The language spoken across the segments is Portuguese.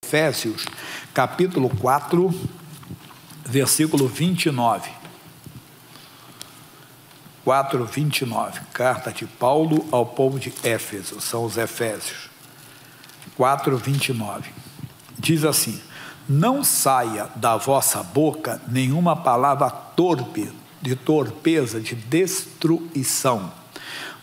Efésios, capítulo 4, versículo 29. 4:29, carta de Paulo ao povo de Éfeso, são os Efésios. 4:29, diz assim: não saia da vossa boca nenhuma palavra torpe, de torpeza, de destruição,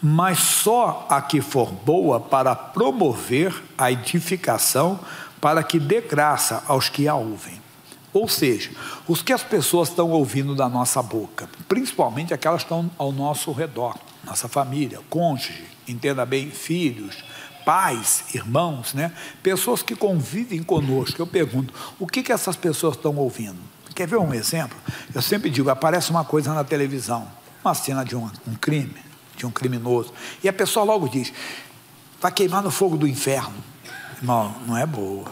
mas só a que for boa para promover a edificação, para que dê graça aos que a ouvem. Ou seja, os que as pessoas estão ouvindo da nossa boca, principalmente aquelas que estão ao nosso redor, nossa família, cônjuge, entenda bem, filhos, pais, irmãos, né? Pessoas que convivem conosco. Eu pergunto, o que essas pessoas estão ouvindo? Quer ver um exemplo? Eu sempre digo, aparece uma coisa na televisão, uma cena de um crime, de um criminoso, e a pessoa logo diz, vai queimar no fogo do inferno. Irmão, não é boa,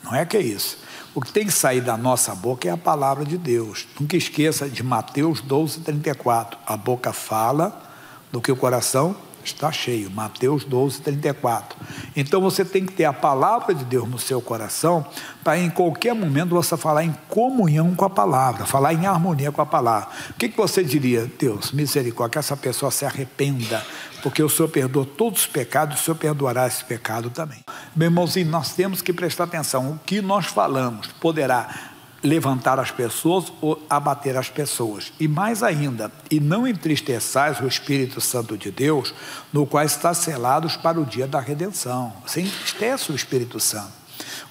não é que é isso. O que tem que sair da nossa boca é a palavra de Deus. Nunca esqueça de Mateus 12:34. A boca fala do que o coração está cheio. Mateus 12:34. Então você tem que ter a palavra de Deus no seu coração, para em qualquer momento você falar em comunhão com a palavra, falar em harmonia com a palavra. O que você diria? Deus, misericórdia, que essa pessoa se arrependa, porque o Senhor perdoa todos os pecados, o Senhor perdoará esse pecado também. Meu irmãozinho, nós temos que prestar atenção. O que nós falamos poderá levantar as pessoas ou abater as pessoas. E mais ainda, e não entristeçais o Espírito Santo de Deus, no qual está selados para o dia da redenção. Você entristece o Espírito Santo.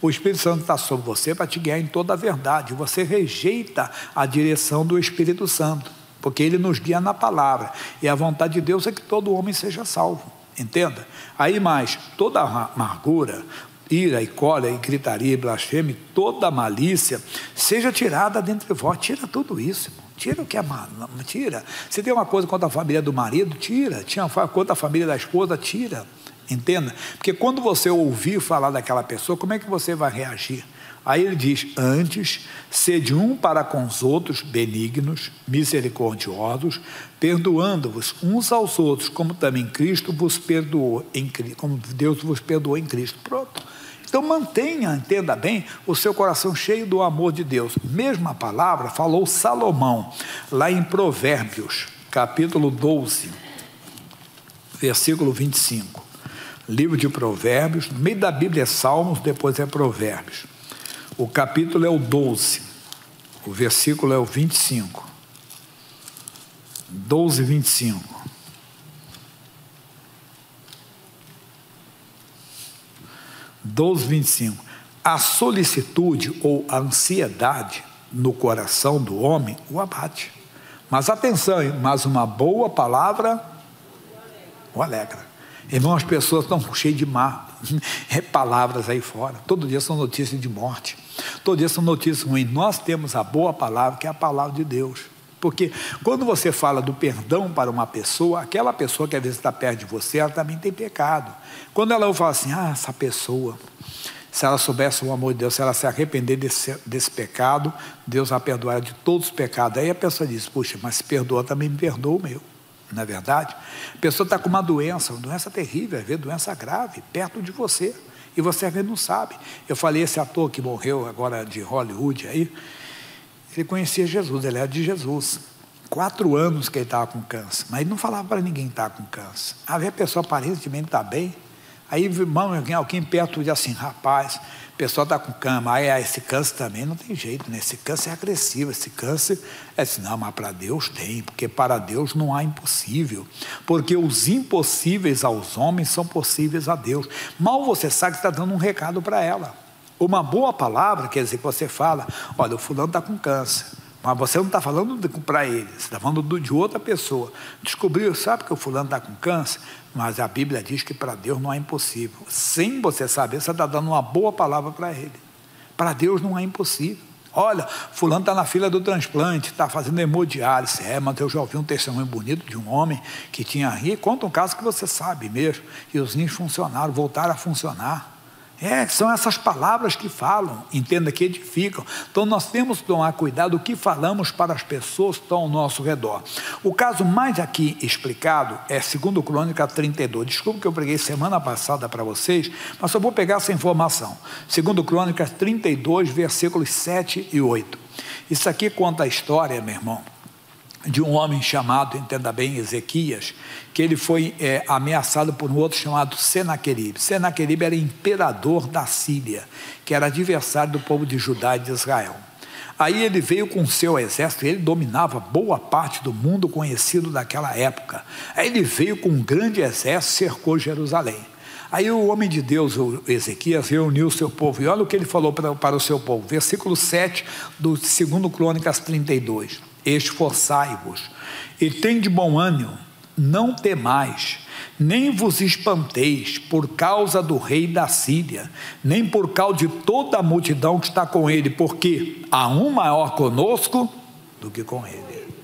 O Espírito Santo está sobre você para te guiar em toda a verdade. Você rejeita a direção do Espírito Santo, porque ele nos guia na palavra. E a vontade de Deus é que todo homem seja salvo. Entenda? Aí mais, toda amargura, ira e cólera e gritaria e blasfêmia, toda malícia, seja tirada dentre vós. Tira tudo isso, irmão. Tira o que é mal, tira. Se tem uma coisa contra a família do marido, tira. Tinha uma contra a família da esposa, tira. Entenda? Porque quando você ouvir falar daquela pessoa, como é que você vai reagir? Aí ele diz, antes, sede um para com os outros benignos, misericordiosos, perdoando-vos uns aos outros, como também Cristo vos perdoou, como Deus vos perdoou em Cristo. Pronto. Então mantenha, entenda bem, o seu coração cheio do amor de Deus. Mesma palavra falou Salomão, lá em Provérbios, capítulo 12, versículo 25. Livro de Provérbios, no meio da Bíblia é Salmos, depois é Provérbios. O capítulo é o 12, o versículo é o 25. 12, 25. A solicitude ou a ansiedade no coração do homem o abate. Mas atenção, mas uma boa palavra o alegra. Irmão, as pessoas estão cheias de palavras aí fora. Todo dia são notícias de morte. Todo dia são notícias ruins. Nós temos a boa palavra, que é a palavra de Deus. Porque quando você fala do perdão para uma pessoa, aquela pessoa que às vezes está perto de você, ela também tem pecado. Quando ela fala assim, essa pessoa, se ela soubesse o amor de Deus, se ela se arrepender desse pecado, Deus vai perdoar de todos os pecados. Aí a pessoa diz, puxa, mas se perdoa, também me perdoa o meu. Não é verdade? A pessoa está com uma doença terrível, às vezes doença grave, perto de você, e você às vezes não sabe. Eu falei, esse ator que morreu agora de Hollywood aí, ele conhecia Jesus, ele era de Jesus. 4 anos que ele estava com câncer, mas ele não falava para ninguém que estava com câncer. Aí a pessoa aparentemente está bem, aí irmão, alguém perto diz assim, rapaz, a pessoa está com câncer, aí esse câncer também não tem jeito, né? Esse câncer é agressivo, esse câncer é assim, não, mas para Deus tem, porque para Deus não há impossível, porque os impossíveis aos homens são possíveis a Deus. Mal você sabe que está dando um recado para ela. Uma boa palavra quer dizer que você fala, olha, o fulano está com câncer, mas você não está falando para ele, você está falando de outra pessoa. Descobriu, sabe que o fulano está com câncer? Mas a Bíblia diz que para Deus não é impossível. Sem você saber, você está dando uma boa palavra para ele. Para Deus não é impossível. Olha, fulano está na fila do transplante, está fazendo hemodiálise. Mas eu já ouvi um testemunho bonito de um homem que tinha rim. Conta um caso que você sabe mesmo. E os rins funcionaram, voltaram a funcionar. São essas palavras que falam, entenda, que edificam. Então nós temos que tomar cuidado o que falamos para as pessoas que estão ao nosso redor. O caso mais aqui explicado é 2 Crônicas 32. Desculpa que eu preguei semana passada para vocês, mas só vou pegar essa informação. 2 Crônicas 32, versículos 7 e 8. Isso aqui conta a história, meu irmão, de um homem chamado, entenda bem, Ezequias, que ele foi ameaçado por um outro chamado Senaqueribe. Senaqueribe era imperador da Síria, que era adversário do povo de Judá e de Israel. Aí ele veio com o seu exército, ele dominava boa parte do mundo conhecido daquela época. Aí ele veio com um grande exército, cercou Jerusalém. Aí o homem de Deus, o Ezequias, reuniu o seu povo, e olha o que ele falou para o seu povo, versículo 7 do 2 Crônicas 32. Esforçai-vos e tende bom ânimo, não temais, nem vos espanteis por causa do rei da Síria, nem por causa de toda a multidão que está com ele, porque há um maior conosco do que com ele.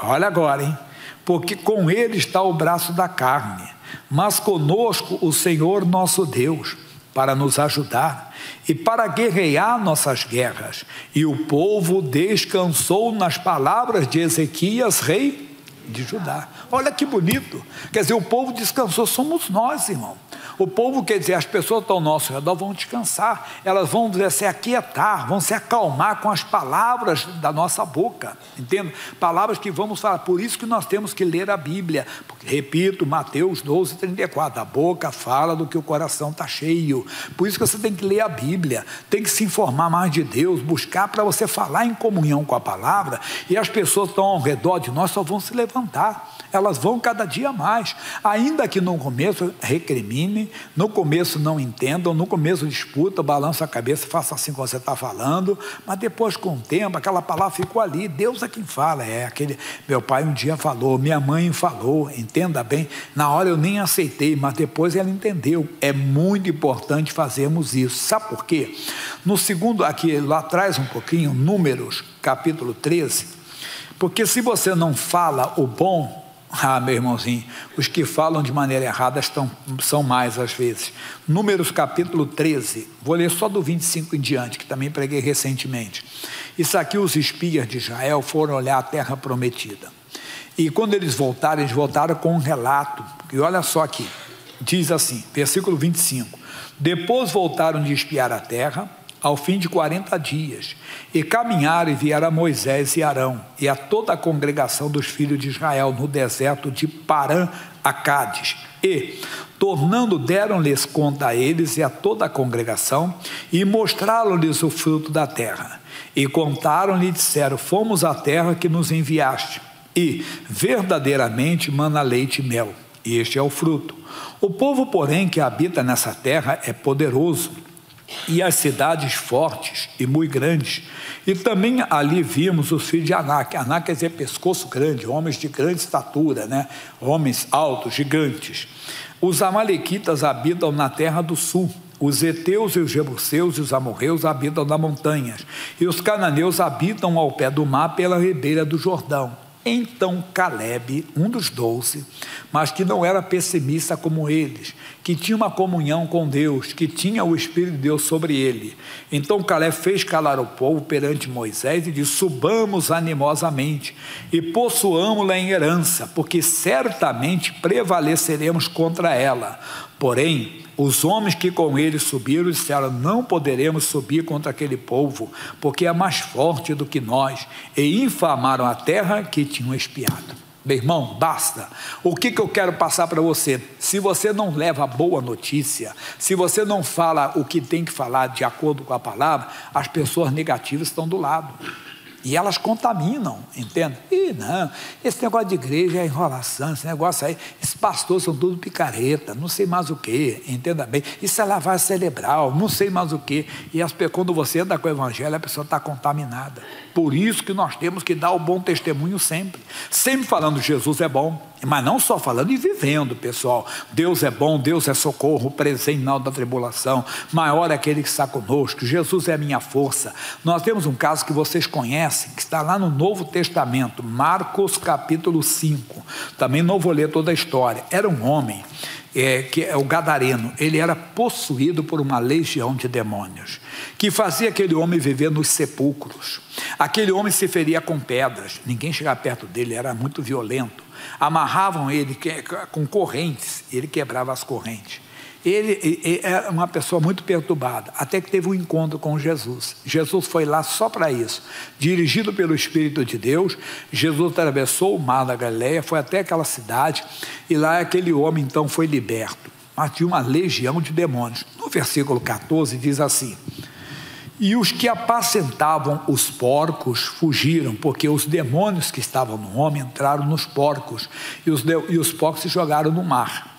Olha agora, hein? Porque com ele está o braço da carne, mas conosco o Senhor nosso Deus, para nos ajudar e para guerrear nossas guerras. E o povo descansou nas palavras de Ezequias, rei de Judá. Olha que bonito, quer dizer, o povo descansou, somos nós, irmão. O povo, quer dizer, as pessoas que estão ao nosso redor vão descansar, elas vão se aquietar, vão se acalmar com as palavras da nossa boca, entende? Palavras que vamos falar, por isso que nós temos que ler a Bíblia, porque, repito, Mateus 12, 34, a boca fala do que o coração está cheio, por isso que você tem que ler a Bíblia, tem que se informar mais de Deus, buscar para você falar em comunhão com a palavra, e as pessoas que estão ao redor de nós só vão se levantar, elas vão cada dia mais, ainda que no começo recrimine, no começo não entendam, no começo disputa, balança a cabeça, faça assim como você está falando, mas depois com o tempo, aquela palavra ficou ali, Deus é quem fala, meu pai um dia falou, minha mãe falou, entenda bem, na hora eu nem aceitei, mas depois ela entendeu, é muito importante fazermos isso, sabe por quê? No segundo, aqui lá atrás um pouquinho, Números, capítulo 13, porque se você não fala o bom, meu irmãozinho, os que falam de maneira errada são mais às vezes. Números capítulo 13, vou ler só do 25 em diante, que também preguei recentemente. Isso aqui, os espias de Israel foram olhar a terra prometida. E quando eles voltaram com um relato, e olha só aqui, diz assim, versículo 25, depois voltaram de espiar a terra, ao fim de 40 dias, e caminharam e vieram a Moisés e Arão, e a toda a congregação dos filhos de Israel, no deserto de Parã a Cádiz, e, tornando, deram-lhes conta a eles e a toda a congregação, e mostraram-lhes o fruto da terra, e contaram-lhe e disseram, fomos à terra que nos enviaste, e verdadeiramente mana leite e mel, e este é o fruto. O povo, porém, que habita nessa terra é poderoso, e as cidades fortes e muito grandes, e também ali vimos os filhos de Anak. Anak quer dizer pescoço grande, homens de grande estatura, né? Homens altos, gigantes. Os amalequitas habitam na terra do sul, os heteus e os jebuseus e os amorreus habitam nas montanhas, e os cananeus habitam ao pé do mar pela ribeira do Jordão. Então Calebe, um dos 12, mas que não era pessimista como eles, que tinha uma comunhão com Deus, que tinha o Espírito de Deus sobre ele. Então Calebe fez calar o povo perante Moisés e disse, subamos animosamente e possuamos-la em herança, porque certamente prevaleceremos contra ela. Porém, os homens que com ele subiram disseram, não poderemos subir contra aquele povo, porque é mais forte do que nós, e infamaram a terra que tinham espiado. Meu irmão, basta. O que eu quero passar para você? Se você não leva a boa notícia, se você não fala o que tem que falar de acordo com a palavra, as pessoas negativas estão do lado. E elas contaminam, entende? E não, esse negócio de igreja é enrolação, esse negócio aí, esses pastores são tudo picareta, não sei mais o que, entenda bem, isso é lavagem cerebral, não sei mais o que, e quando você anda com o evangelho, a pessoa está contaminada. Por isso que nós temos que dar o bom testemunho sempre falando Jesus é bom, mas não só falando e vivendo, pessoal. Deus é bom, Deus é socorro, presente na hora da tribulação, maior é aquele que está conosco, Jesus é a minha força. Nós temos um caso que vocês conhecem, que está lá no Novo Testamento, Marcos capítulo 5, também não vou ler toda a história. Era um homem que é o gadareno, ele era possuído por uma legião de demônios, que fazia aquele homem viver nos sepulcros. Aquele homem se feria com pedras, ninguém chegava perto dele, era muito violento. Amarravam ele com correntes, ele quebrava as correntes. Ele era uma pessoa muito perturbada, até que teve um encontro com Jesus. Jesus foi lá só para isso. Dirigido pelo Espírito de Deus, Jesus atravessou o mar da Galileia, foi até aquela cidade, e lá aquele homem então foi liberto, mas tinha uma legião de demônios. No versículo 14 diz assim: e os que apacentavam os porcos fugiram, porque os demônios que estavam no homem entraram nos porcos, e os porcos se jogaram no mar.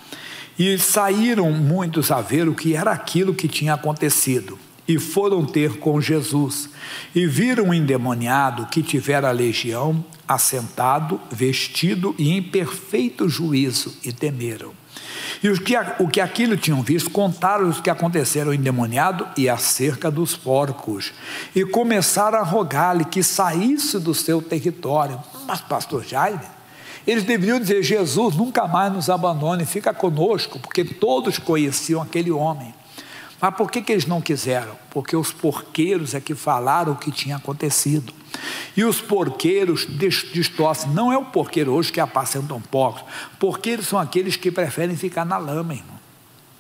E saíram muitos a ver o que era aquilo que tinha acontecido, e foram ter com Jesus, e viram um endemoniado que tivera a legião, assentado, vestido e em perfeito juízo, e temeram. E o que aquilo tinham visto, contaram os que aconteceram ao endemoniado e acerca dos porcos, e começaram a rogar-lhe que saísse do seu território. Mas pastor Jaime, eles deveriam dizer: Jesus, nunca mais nos abandone, fica conosco, porque todos conheciam aquele homem. Mas por que eles não quiseram? Porque os porqueiros é que falaram o que tinha acontecido. E os porqueiros distorcem. Não é o porqueiro hoje que apacentam porcos. Porqueiros são aqueles que preferem ficar na lama, irmão.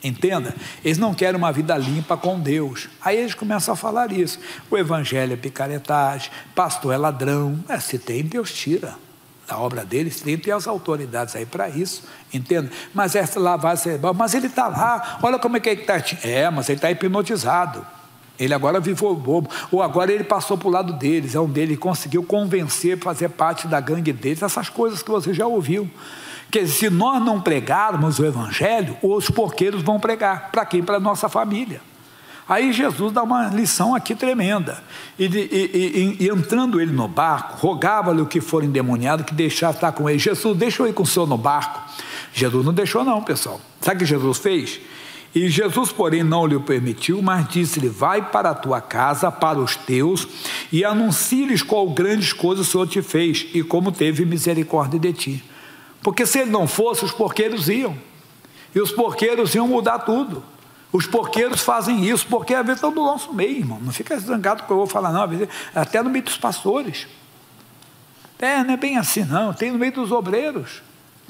Entenda? Eles não querem uma vida limpa com Deus. Aí eles começam a falar isso. O evangelho é picaretagem, pastor é ladrão. Se tem, Deus tira da obra deles, tem as autoridades aí para isso, entende? Mas essa lavagem cerebral, mas ele está lá, olha como é que ele está. Mas ele está hipnotizado, ele agora viveu bobo, ou agora ele passou para o lado deles, ele conseguiu convencer, fazer parte da gangue deles, essas coisas que você já ouviu. Quer dizer, se nós não pregarmos o evangelho, os porqueiros vão pregar. Para quem? Para a nossa família. Aí Jesus dá uma lição aqui tremenda, e entrando ele no barco, rogava-lhe o que for endemoniado que deixasse estar com ele. Jesus, deixa eu ir com o senhor no barco. Jesus não deixou não, pessoal. Sabe o que Jesus fez? E Jesus, porém, não lhe permitiu, mas disse-lhe: vai para a tua casa, para os teus, e anuncie-lhes qual grandes coisas o Senhor te fez, e como teve misericórdia de ti. Porque se ele não fosse, os porqueiros iam, e os porqueiros iam mudar tudo. Os porqueiros fazem isso, porque às vezes estão do nosso meio, irmão. Não fica zangado com o que eu vou falar, não. Às vezes, até no meio dos pastores. Não é bem assim, não. Tem no meio dos obreiros.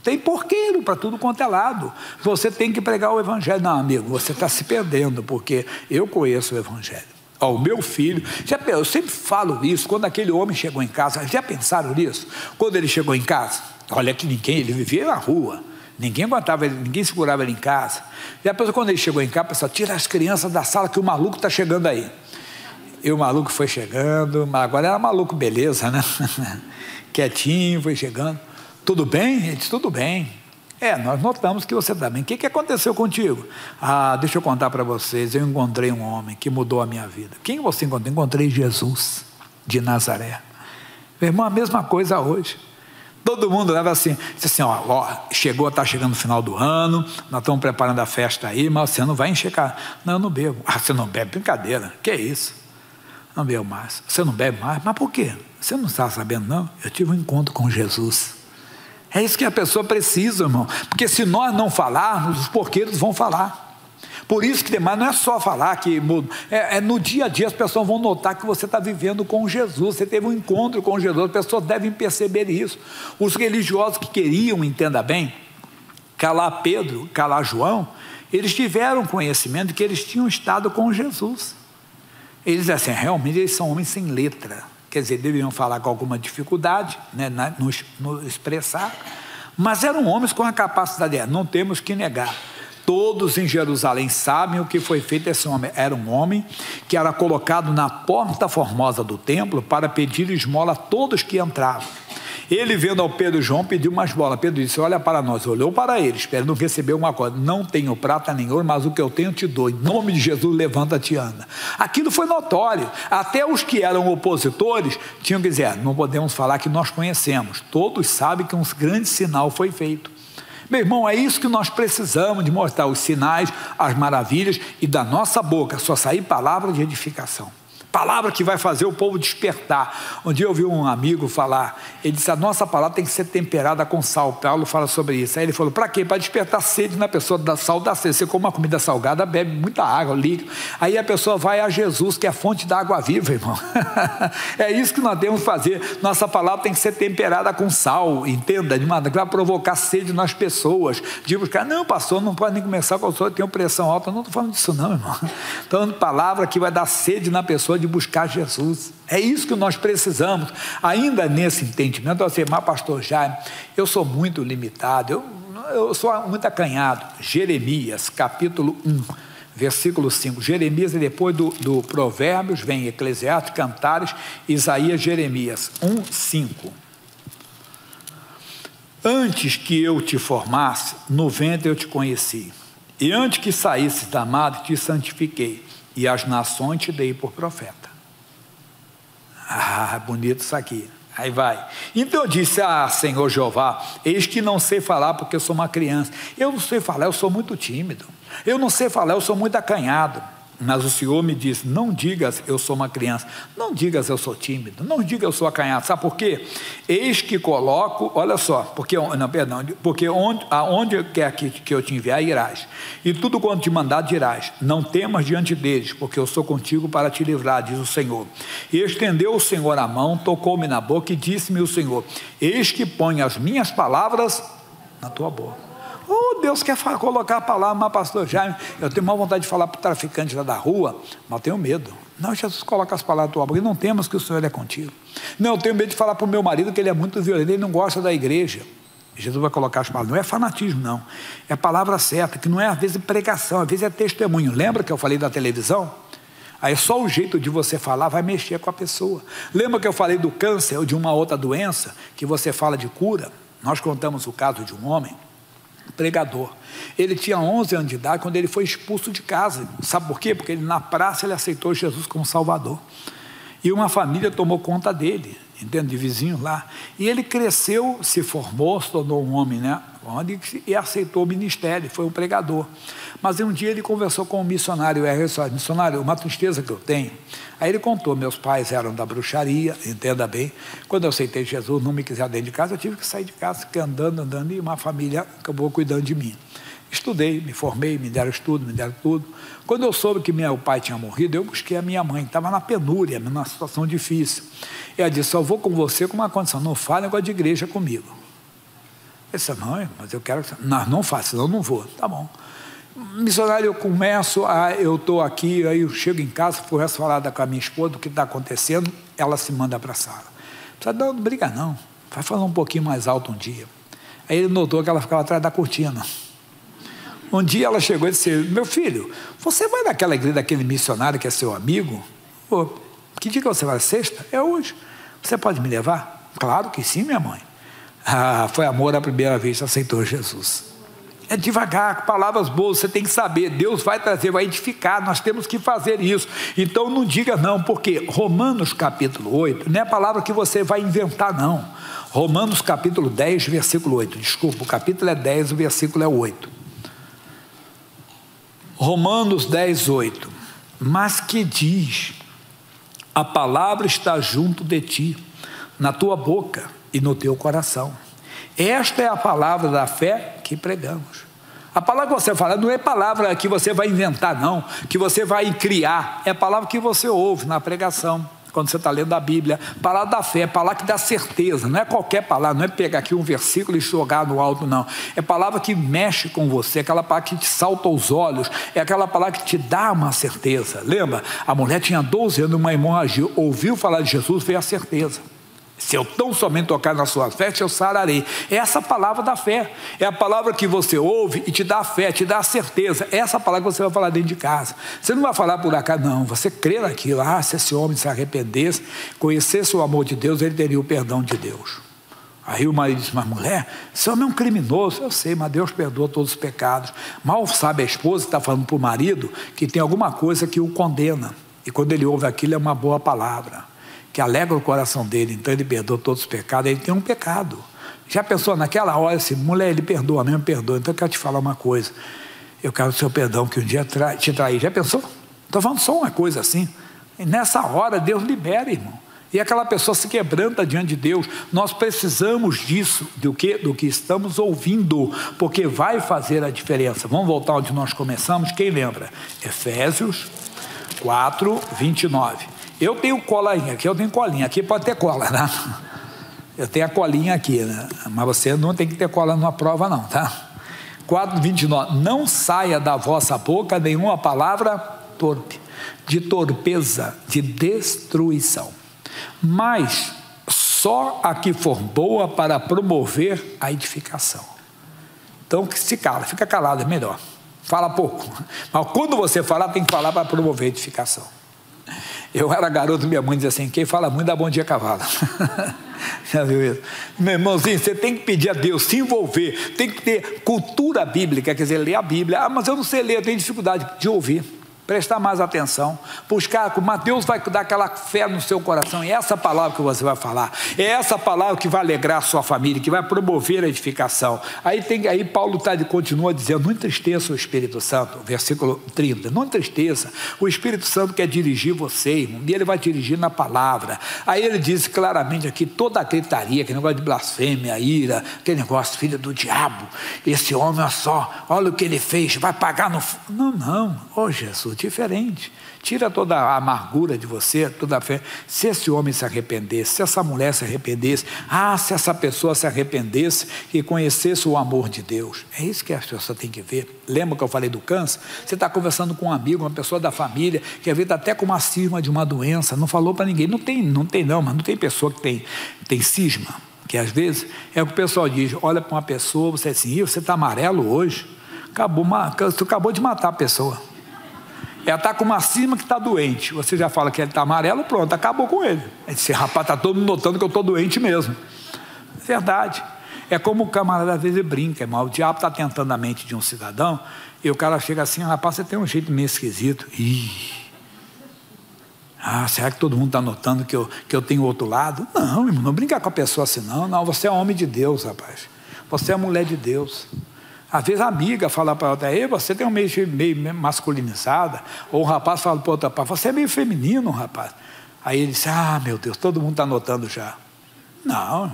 Tem porqueiro para tudo quanto é lado. Você tem que pregar o evangelho. Não, amigo, você está se perdendo, porque eu conheço o evangelho. O meu filho, eu sempre falo isso, quando aquele homem chegou em casa, já pensaram nisso? Quando ele chegou em casa, olha que ele vivia na rua. Ninguém aguentava ele, ninguém segurava ele em casa. E a pessoa, quando ele chegou em casa, pessoal, tira as crianças da sala que o maluco está chegando aí. E o maluco foi chegando, mas agora era maluco, beleza, né? Quietinho, foi chegando. Tudo bem? Ele disse: tudo bem. Nós notamos que você está bem. O que aconteceu contigo? Deixa eu contar para vocês. Eu encontrei um homem que mudou a minha vida. Quem você encontrou? Encontrei Jesus de Nazaré. Meu irmão, a mesma coisa hoje. Todo mundo leva assim, diz assim: está chegando o final do ano, nós estamos preparando a festa aí, mas você não vai encher cara. Não, eu não bebo. Você não bebe? Brincadeira. Que é isso? Não bebo mais. Você não bebe mais? Mas por quê? Você não está sabendo, não? Eu tive um encontro com Jesus. É isso que a pessoa precisa, irmão. Porque se nós não falarmos, os porqueiros vão falar. Por isso que demais não é só falar que muda, no dia a dia as pessoas vão notar que você está vivendo com Jesus, você teve um encontro com Jesus, as pessoas devem perceber isso. Os religiosos que queriam, entenda bem, calar Pedro, calar João, eles tiveram conhecimento de que eles tinham estado com Jesus. Eles dizem assim: realmente eles são homens sem letra, quer dizer, deveriam falar com alguma dificuldade, né, no expressar, mas eram homens com a capacidade, não temos que negar. Todos em Jerusalém sabem o que foi feito a esse homem. Era um homem que era colocado na porta formosa do templo para pedir esmola a todos que entravam. Ele, vendo ao Pedro e João, pediu uma esmola. Pedro disse: olha para nós. Olhou para ele, esperando receber uma coisa. Não tenho prata nem ouro, mas o que eu tenho te dou. Em nome de Jesus, levanta-te e anda. Aquilo foi notório. Até os que eram opositores tinham que dizer: não podemos falar que nós conhecemos. Todos sabem que um grande sinal foi feito. Meu irmão, é isso que nós precisamos, de mostrar os sinais, as maravilhas, e da nossa boca só sair palavra de edificação. Palavra que vai fazer o povo despertar. Um dia eu ouvi um amigo falar, ele disse, a nossa palavra tem que ser temperada com sal. Paulo fala sobre isso. Aí ele falou, para quê? Para despertar sede na pessoa, da sal da sede. Você come uma comida salgada, bebe muita água, líquido. Aí a pessoa vai a Jesus, que é a fonte da água viva, irmão. É isso que nós temos que fazer. Nossa palavra tem que ser temperada com sal, entenda? Que vai provocar sede nas pessoas. De buscar, não, pastor, não pode nem começar com a pessoa que tem uma pressão alta. Não estou falando disso não, irmão. Estou falando de palavra que vai dar sede na pessoa de buscar Jesus. É isso que nós precisamos. Ainda nesse entendimento, você, mas pastor Jaime, eu sou muito limitado, eu sou muito acanhado. Jeremias, capítulo 1, versículo 5. Jeremias, e depois do Provérbios, vem Eclesiastes, Cantares, Isaías, Jeremias 1, 5. Antes que eu te formasse, no ventre eu te conheci, e antes que saísse da madre, te santifiquei, e as nações te dei por profeta. Ah, bonito isso aqui. Aí vai. Então eu disse, Senhor Jeová, eis que não sei falar porque eu sou uma criança. Eu não sei falar, eu sou muito tímido. Eu não sei falar, eu sou muito acanhado. Mas o Senhor me disse, não digas eu sou uma criança, não digas eu sou tímido, não digas eu sou acanhado. Sabe por quê? Eis que coloco, olha só, porque aonde quer que eu te enviar, irás, e tudo quanto te mandar dirás, não temas diante deles, porque eu sou contigo para te livrar, diz o Senhor. E estendeu o Senhor a mão, tocou-me na boca e disse-me o Senhor, eis que põe as minhas palavras na tua boca. Oh, Deus quer colocar a palavra, mas pastor Jaime, eu tenho uma vontade de falar para o traficante lá da rua, mas eu tenho medo. Não, Jesus coloca as palavras na tua boca, e não temos que o Senhor é contigo. Não, eu tenho medo de falar para o meu marido que ele é muito violento, ele não gosta da igreja. Jesus vai colocar as palavras, não é fanatismo não, é a palavra certa, que não é às vezes pregação, às vezes é testemunho. Lembra que eu falei da televisão? Aí só o jeito de você falar vai mexer com a pessoa. Lembra que eu falei do câncer ou de uma outra doença, que você fala de cura? Nós contamos o caso de um homem, pregador. Ele tinha 11 anos de idade quando ele foi expulso de casa. Sabe por quê? Porque na praça ele aceitou Jesus como Salvador. E uma família tomou conta dele, entende? De vizinhos lá. E ele cresceu, se formou, se tornou um homem, né? E aceitou o ministério, foi um pregador. Mas um dia ele conversou com um missionário, missionário, uma tristeza que eu tenho. Aí ele contou, meus pais eram da bruxaria, entenda bem, quando eu aceitei Jesus, não me quiseram dentro de casa, eu tive que sair de casa, fiquei andando, e uma família acabou cuidando de mim. Estudei, me formei, me deram estudo, me deram tudo. Quando eu soube que meu pai tinha morrido, eu busquei a minha mãe, estava na penúria, numa situação difícil. E ela disse, só vou com você com uma condição, não fale negócio de igreja comigo. Eu disse, mãe, mas eu quero que... Não faça, senão eu não vou. Tá bom. Missionário, eu começo, eu estou aqui, aí eu chego em casa, começo a falar com a minha esposa do que está acontecendo, ela se manda para a sala. Não briga não, vai falar um pouquinho mais alto um dia. Aí ele notou que ela ficava atrás da cortina. Um dia ela chegou e disse, meu filho, você vai naquela igreja daquele missionário que é seu amigo? Pô, que dia que você vai? Sexta? É hoje. Você pode me levar? Claro que sim, minha mãe. Foi amor à primeira vez, aceitou Jesus. É devagar, palavras boas, você tem que saber, Deus vai trazer, vai edificar, nós temos que fazer isso. Então não diga não, porque Romanos capítulo 8, não é a palavra que você vai inventar não. Romanos capítulo 10, versículo 8, desculpa, o capítulo é 10, o versículo é 8. Romanos 10, 8, mas que diz, a palavra está junto de ti, na tua boca e no teu coração. Esta é a palavra da fé que pregamos. A palavra que você fala não é palavra que você vai inventar não, que você vai criar, é a palavra que você ouve na pregação, quando você está lendo a Bíblia. Palavra da fé, palavra que dá certeza, não é qualquer palavra, não é pegar aqui um versículo e jogar no alto não, é palavra que mexe com você, aquela palavra que te salta aos olhos, é aquela palavra que te dá uma certeza. Lembra? A mulher tinha 12 anos, uma hemorragia, ouviu falar de Jesus, veio a certeza. Se eu tão somente tocar na sua fé, eu sararei. É essa palavra da fé. É a palavra que você ouve e te dá a fé, te dá a certeza. É essa palavra que você vai falar dentro de casa. Você não vai falar por acaso, não. Você crê naquilo. Se esse homem se arrependesse, conhecesse o amor de Deus, ele teria o perdão de Deus. Aí o marido disse, mas mulher, esse homem é um criminoso. Eu sei, mas Deus perdoa todos os pecados. Mal sabe a esposa que está falando para o marido que tem alguma coisa que o condena. E quando ele ouve aquilo, é uma boa palavra que alegra o coração dele, então ele perdoa todos os pecados, ele tem um pecado. Já pensou naquela hora assim, mulher, ele perdoa mesmo, perdoa, então eu quero te falar uma coisa, eu quero o seu perdão, que um dia te traí. Já pensou? Estou falando só uma coisa assim, E nessa hora Deus libera, irmão. E aquela pessoa se quebranta diante de Deus. Nós precisamos disso, do que estamos ouvindo, porque vai fazer a diferença. Vamos voltar onde nós começamos, quem lembra? Efésios 4, 29. Eu tenho colinha aqui, eu tenho colinha aqui, pode ter cola, né? Eu tenho a colinha aqui, né? Mas você não tem que ter cola numa prova não, tá? 4, 29. Não saia da vossa boca nenhuma palavra torpe, de torpeza, de destruição, mas só a que for boa para promover a edificação. Então que se cala, fica calado, é melhor. Fala pouco, mas quando você falar, tem que falar para promover a edificação. Eu era garoto, minha mãe dizia assim: quem fala muito dá bom dia cavalo. Já viu isso? Meu irmãozinho, você tem que pedir a Deus, se envolver, tem que ter cultura bíblica, quer dizer, ler a Bíblia. Ah, mas eu não sei ler, eu tenho dificuldade de ouvir. Prestar mais atenção, buscar, mas Deus vai dar aquela fé no seu coração, e essa palavra que você vai falar, é essa palavra que vai alegrar a sua família, que vai promover a edificação. Aí Paulo continua dizendo: não entristeça o Espírito Santo, versículo 30, não entristeça, o Espírito Santo quer dirigir você, irmão, e ele vai dirigir na palavra. Aí ele diz claramente aqui, toda a gritaria, aquele negócio de blasfêmia, ira, aquele negócio, filho do diabo, esse homem, olha só, olha o que ele fez, vai pagar no... Não, oh Jesus, diferente, tira toda a amargura de você, toda a fé. Se esse homem se arrependesse, se essa mulher se arrependesse, se essa pessoa se arrependesse e conhecesse o amor de Deus, é isso que a pessoa tem que ver. Lembra que eu falei do câncer? Você está conversando com um amigo, uma pessoa da família, que às vezes está até com uma cisma de uma doença, não falou para ninguém, mas não tem pessoa que tem cisma, que às vezes é o que o pessoal diz, olha para uma pessoa, você diz assim: você está amarelo hoje, você acabou de matar a pessoa. Ela está com uma cisma que está doente. Você já fala que ele está amarelo, pronto, acabou com ele. Esse rapaz está todo mundo notando que eu estou doente mesmo. Verdade. É como o camarada às vezes brinca, irmão. O diabo está tentando a mente de um cidadão, e o cara chega assim: rapaz, você tem um jeito meio esquisito. Será que todo mundo está notando que eu tenho outro lado? Não, irmão, não brinca com a pessoa assim, não. Você é homem de Deus, rapaz. Você é mulher de Deus. Às vezes a amiga fala para outra: você tem um meio masculinizada. Ou o rapaz fala para outra: você é meio feminino, rapaz. Aí ele diz: meu Deus, todo mundo está notando já. Não,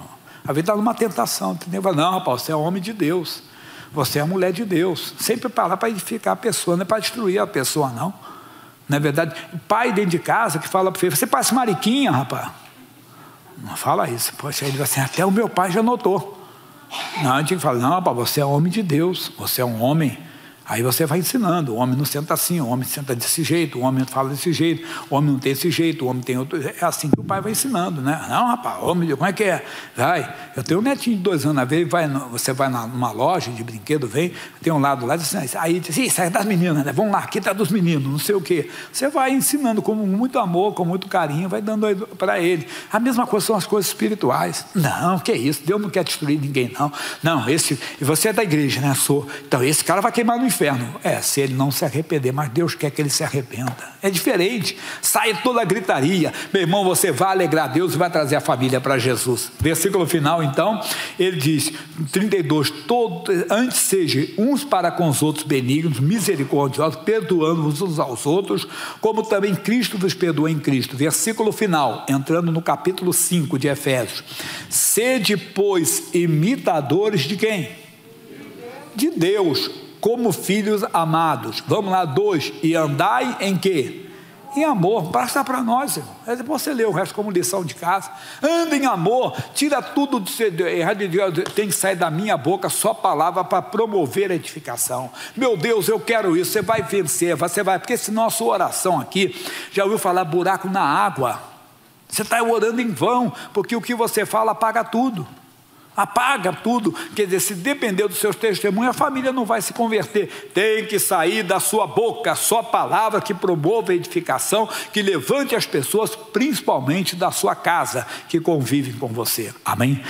às vezes está numa tentação, entendeu? Não, rapaz, você é homem de Deus, você é mulher de Deus. Sempre para edificar a pessoa, não é para destruir a pessoa, não. Não é verdade? O pai dentro de casa que fala para o filho: você parece mariquinha, rapaz. Não fala isso. Poxa, ele diz assim: até o meu pai já notou. Não, a gente tem que falar: não, rapaz, você é homem de Deus, você é um homem. Aí você vai ensinando: o homem não senta assim, o homem senta desse jeito, o homem fala desse jeito, o homem não tem esse jeito, o homem tem outro. É assim que o pai vai ensinando, né? Não, rapaz, homem, como é que é? Vai. Eu tenho um netinho de 2 anos, às vezes você vai numa loja de brinquedo, tem um lado lá, aí diz: isso é das meninas, né? Vamos lá, aqui está dos meninos, não sei o quê. Você vai ensinando com muito amor, com muito carinho, vai dando para ele. A mesma coisa são as coisas espirituais. Não, que é isso? Deus não quer destruir ninguém, não. Não, você é da igreja, né? Então esse cara vai queimar no inferno. Se ele não se arrepender, mas Deus quer que ele se arrependa. É diferente. Sai toda a gritaria. Meu irmão, você vai alegrar Deus e vai trazer a família para Jesus. Versículo final, então, ele diz, 32, antes sejam uns para com os outros benignos, misericordiosos, perdoando-vos uns aos outros, como também Cristo vos perdoou em Cristo. Versículo final, entrando no capítulo 5 de Efésios. Sede, pois, imitadores de quem? De Deus, como filhos amados. Vamos lá, 2. E andai em quê? Em amor. Basta para nós, irmão. Depois você lê o resto como lição de casa. Anda em amor. Tira tudo tem que sair da minha boca só palavra para promover a edificação. Meu Deus, eu quero isso. Você vai vencer, porque senão a sua oração aqui, já ouviu falar buraco na água? Você está orando em vão, porque o que você fala apaga tudo. Apaga tudo. Quer dizer, se depender dos seus testemunhos, a família não vai se converter. Tem que sair da sua boca só palavra que promova a edificação, que levante as pessoas, principalmente da sua casa, que convivem com você. Amém?